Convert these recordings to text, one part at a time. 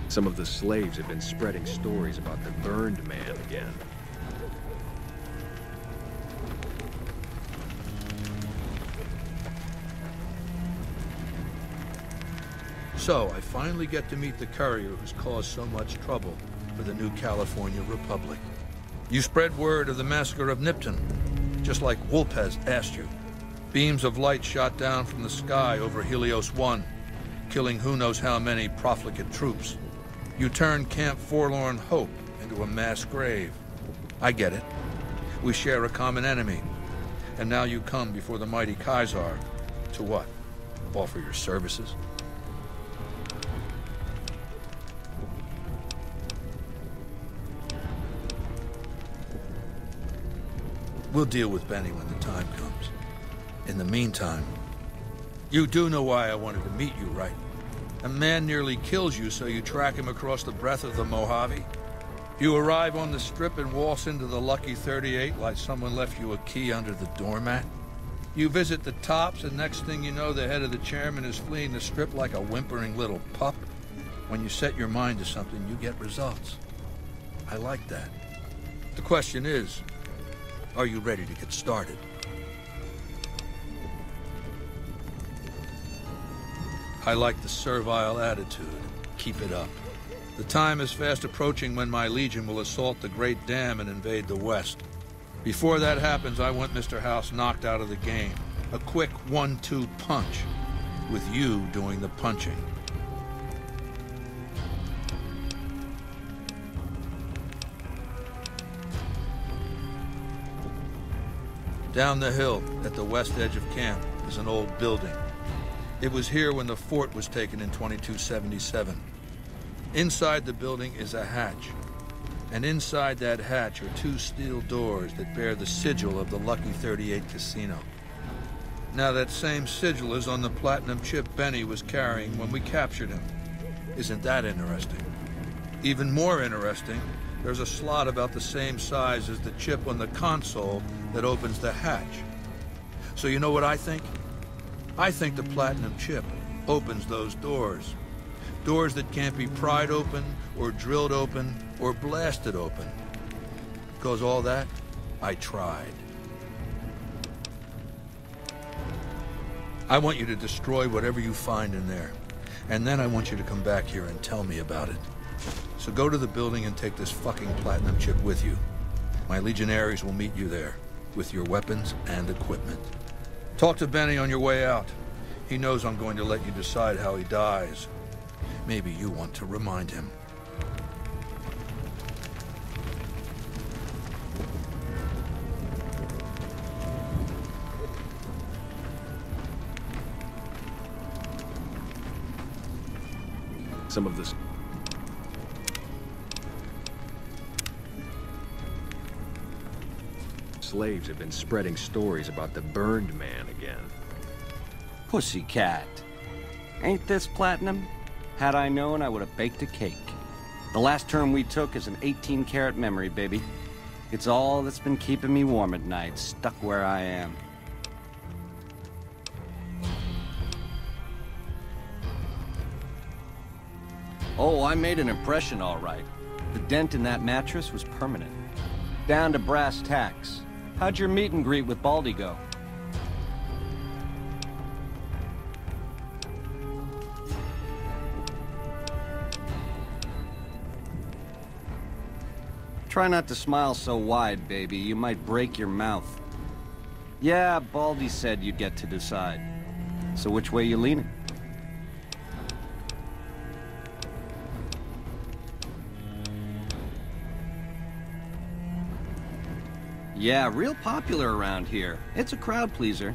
Some of the slaves have been spreading stories about the Burned Man again. So, I finally get to meet the courier who's caused so much trouble for the new California Republic. You spread word of the massacre of Nipton, just like Wolpez asked you. Beams of light shot down from the sky over Helios 1, killing who knows how many profligate troops. You turned Camp Forlorn Hope into a mass grave. I get it. We share a common enemy. And now you come before the mighty Caesar to what? Offer your services? We'll deal with Benny when the time comes. In the meantime, you do know why I wanted to meet you, right? A man nearly kills you, so you track him across the breadth of the Mojave. You arrive on the Strip and waltz into the Lucky 38 like someone left you a key under the doormat. You visit the tops, and next thing you know, the head of the chairman is fleeing the Strip like a whimpering little pup. When you set your mind to something, you get results. I like that. The question is, are you ready to get started? I like the servile attitude. Keep it up. The time is fast approaching when my legion will assault the Great Dam and invade the West. Before that happens, I want Mr. House knocked out of the game. A quick 1-2 punch, with you doing the punching. Down the hill, at the west edge of camp, is an old building. It was here when the fort was taken in 2277. Inside the building is a hatch. And inside that hatch are 2 steel doors that bear the sigil of the Lucky 38 Casino. Now that same sigil is on the platinum chip Benny was carrying when we captured him. Isn't that interesting? Even more interesting, there's a slot about the same size as the chip on the console that opens the hatch. So you know what I think? I think the platinum chip opens those doors. Doors that can't be pried open, or drilled open, or blasted open. Because all that, I tried. I want you to destroy whatever you find in there. And then I want you to come back here and tell me about it. So go to the building and take this fucking platinum chip with you. My legionaries will meet you there, with your weapons and equipment. Talk to Benny on your way out. He knows I'm going to let you decide how he dies. Maybe you want to remind him. Some of this... slaves have been spreading stories about the Burned Man again. Pussycat. Ain't this platinum? Had I known, I would have baked a cake. The last term we took is an 18-karat memory, baby. It's all that's been keeping me warm at night, stuck where I am. Oh, I made an impression, all right. The dent in that mattress was permanent. Down to brass tacks. How'd your meet and greet with Baldy go? Try not to smile so wide, baby. You might break your mouth. Yeah, Baldy said you'd get to decide. So which way you leaning? Yeah, real popular around here. It's a crowd pleaser.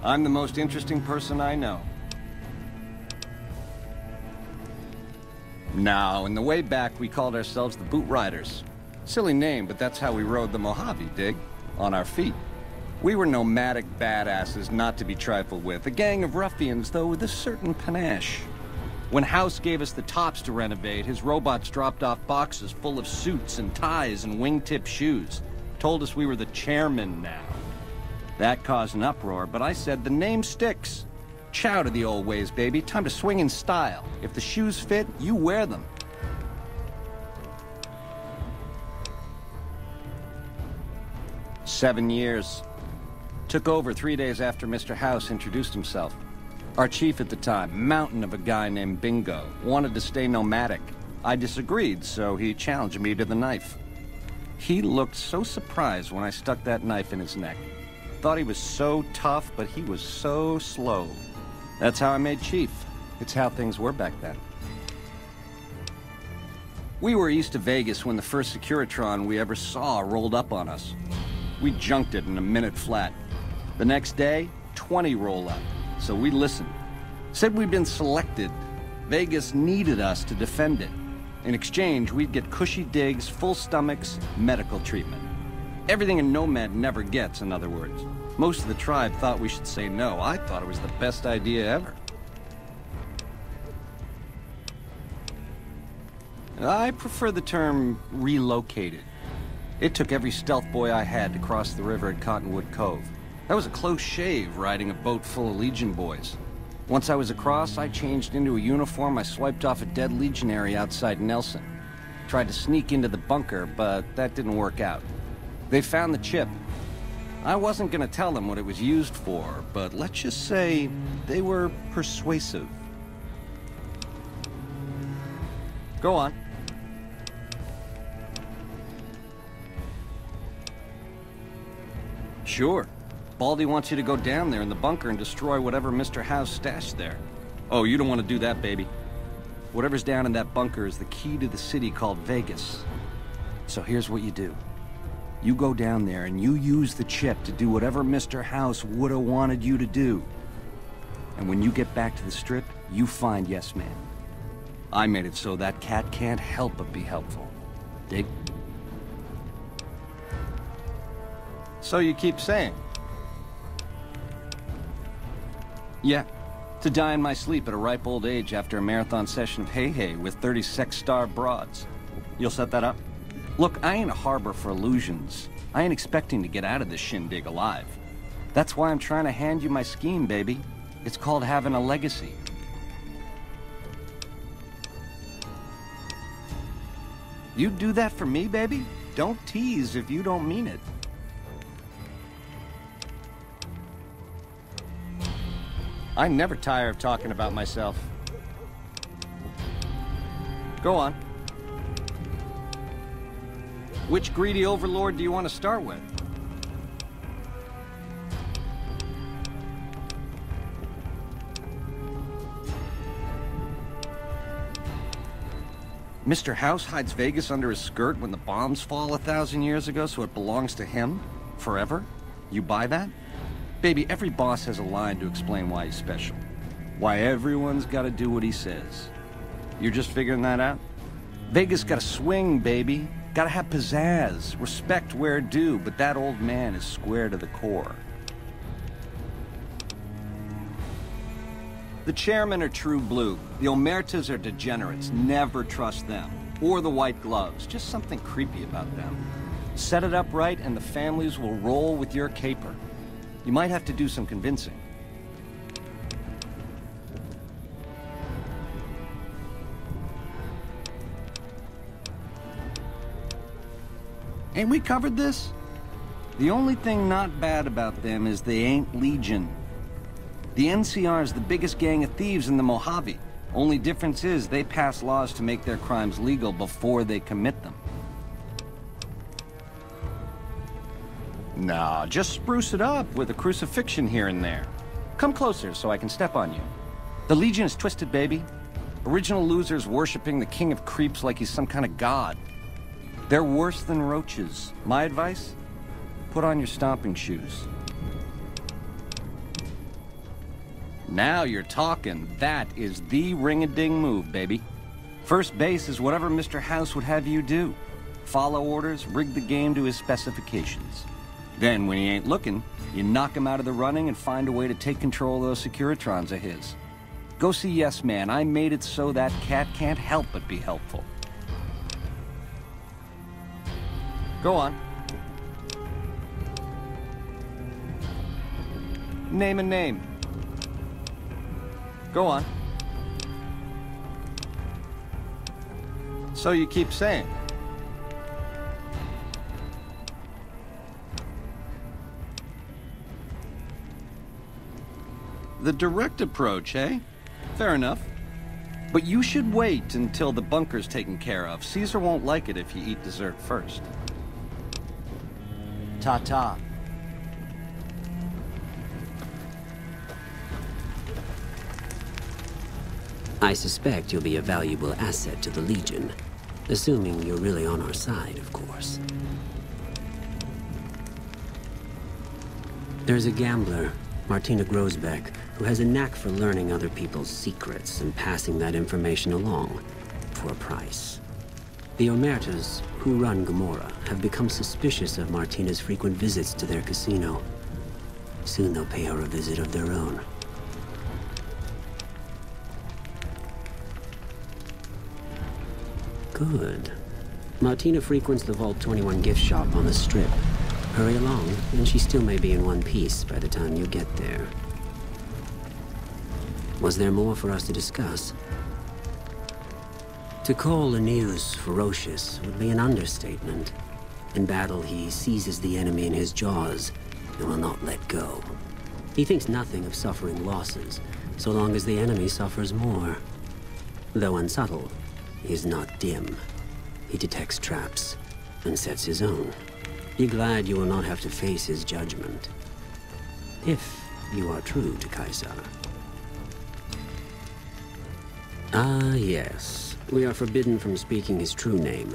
I'm the most interesting person I know. Now, in the way back, we called ourselves the Boot Riders. Silly name, but that's how we rode the Mojave, dig? On our feet. We were nomadic badasses not to be trifled with, a gang of ruffians, though with a certain panache. When House gave us the tops to renovate, his robots dropped off boxes full of suits and ties and wingtip shoes. Told us we were the chairman now. That caused an uproar, but I said the name sticks. Chow to the old ways, baby. Time to swing in style. If the shoes fit, you wear them. "7 years. Took over 3 days after Mr. House introduced himself. Our chief at the time, mountain of a guy named Bingo, wanted to stay nomadic. I disagreed, so he challenged me to the knife. He looked so surprised when I stuck that knife in his neck. Thought he was so tough, but he was so slow. That's how I made chief. It's how things were back then. We were east of Vegas when the first Securitron we ever saw rolled up on us. We junked it in a minute flat. The next day, 20 roll up. So we listened. Said we'd been selected. Vegas needed us to defend it. In exchange, we'd get cushy digs, full stomachs, medical treatment. Everything a nomad never gets, in other words. Most of the tribe thought we should say no. I thought it was the best idea ever. I prefer the term relocated. It took every stealth boy I had to cross the river at Cottonwood Cove. That was a close shave, riding a boat full of Legion boys. Once I was across, I changed into a uniform I swiped off a dead legionary outside Nelson. Tried to sneak into the bunker, but that didn't work out. They found the chip. I wasn't gonna tell them what it was used for, but let's just say they were persuasive. Go on. Sure. Baldy wants you to go down there in the bunker and destroy whatever Mr. House stashed there. Oh, you don't want to do that, baby. Whatever's down in that bunker is the key to the city called Vegas. So here's what you do. You go down there and you use the chip to do whatever Mr. House would have wanted you to do. And when you get back to the Strip, you find Yes Man. I made it so that cat can't help but be helpful. Dig? So you keep saying? Yeah, to die in my sleep at a ripe old age after a marathon session of hey-hey with 30 sex-starved broads. You'll set that up? Look, I ain't a harbor for illusions. I ain't expecting to get out of this shindig alive. That's why I'm trying to hand you my scheme, baby. It's called having a legacy. You'd do that for me, baby? Don't tease if you don't mean it. I never tire of talking about myself. Go on. Which greedy overlord do you want to start with? Mr. House hides Vegas under his skirt when the bombs fall 1,000 years ago, so it belongs to him? Forever? You buy that? Baby, every boss has a line to explain why he's special. Why everyone's gotta do what he says. You're just figuring that out? Vegas gotta swing, baby. Gotta have pizzazz. Respect where due, but that old man is square to the core. The chairmen are true blue. The Omertas are degenerates. Never trust them. Or the white gloves. Just something creepy about them. Set it up right and the families will roll with your caper. You might have to do some convincing. Ain't we covered this? The only thing not bad about them is they ain't Legion. The NCR is the biggest gang of thieves in the Mojave. Only difference is they pass laws to make their crimes legal before they commit them. Nah, just spruce it up with a crucifixion here and there. Come closer so I can step on you. The Legion is twisted, baby. Original losers worshipping the king of creeps like he's some kind of god. They're worse than roaches. My advice? Put on your stomping shoes. Now you're talking. That is the ring-a-ding move, baby. First base is whatever Mr. House would have you do. Follow orders, rig the game to his specifications. Then, when he ain't looking, you knock him out of the running and find a way to take control of those Securitrons of his. Go see Yes Man. I made it so that cat can't help but be helpful. Go on. Name a name. Go on. So you keep saying. The direct approach, eh? Fair enough. But you should wait until the bunker's taken care of. Caesar won't like it if you eat dessert first. Ta-ta. I suspect you'll be a valuable asset to the Legion. Assuming you're really on our side, of course. There's a gambler, Martina Grosbeck, who has a knack for learning other people's secrets and passing that information along for a price. The Omertas, who run Gomorrah, have become suspicious of Martina's frequent visits to their casino. Soon they'll pay her a visit of their own. Good. Martina frequents the Vault 21 gift shop on the Strip. Hurry along, and she still may be in one piece by the time you get there. Was there more for us to discuss? To call Linnaeus ferocious would be an understatement. In battle, he seizes the enemy in his jaws and will not let go. He thinks nothing of suffering losses, so long as the enemy suffers more. Though unsubtle, he is not dim. He detects traps and sets his own. Be glad you will not have to face his judgment. If you are true to Caesar. Ah, yes. We are forbidden from speaking his true name.